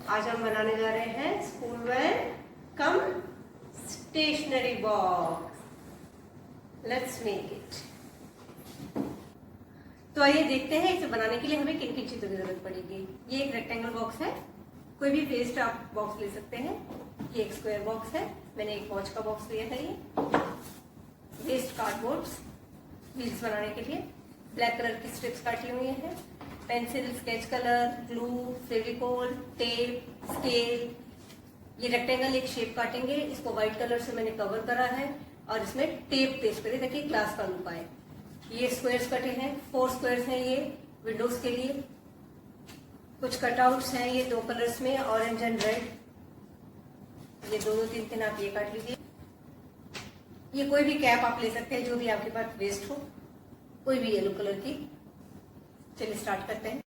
आज हम बनाने जा रहे हैं school bag cum stationery box. Let's make it. तो आइए देखते हैं इसे बनाने के लिए हमें किन किन चीजों की जरूरत पड़ेगी। ये एक रेक्टेंगल बॉक्स है, कोई भी वेस्ट आप बॉक्स ले सकते हैं। ये एक स्क्वायर बॉक्स है, मैंने एक वॉच का बॉक्स लिया है। ये वेस्ट कार्डबोर्ड्स व्हील्स बनाने के लिए, ब्लैक कलर की स्ट्रिप्स काटी हुई है, pencil, sketch colour, glue, Fevicol, tape, scale. ये रेक्टेंगल एक शेप काटेंगे, इसको व्हाइट कलर से मैंने कवर करा है और इसमें टेप पेस्ट करी ताकि ग्लास का लुक आए। ये स्क्वायर्स कटे हैं, 4 स्क्वायर्स हैं ये विंडोज के लिए। कुछ कटआउट्स हैं ये 2 कलर्स में, ऑरेंज एंड रेड। ये 2-3 आप ये काट लीजिए। ये कोई भी कैप आप ले सकते हैं जो भी आपके पास वेस्ट हो, कोई भी येलो कलर की। चलिए स्टार्ट करते हैं।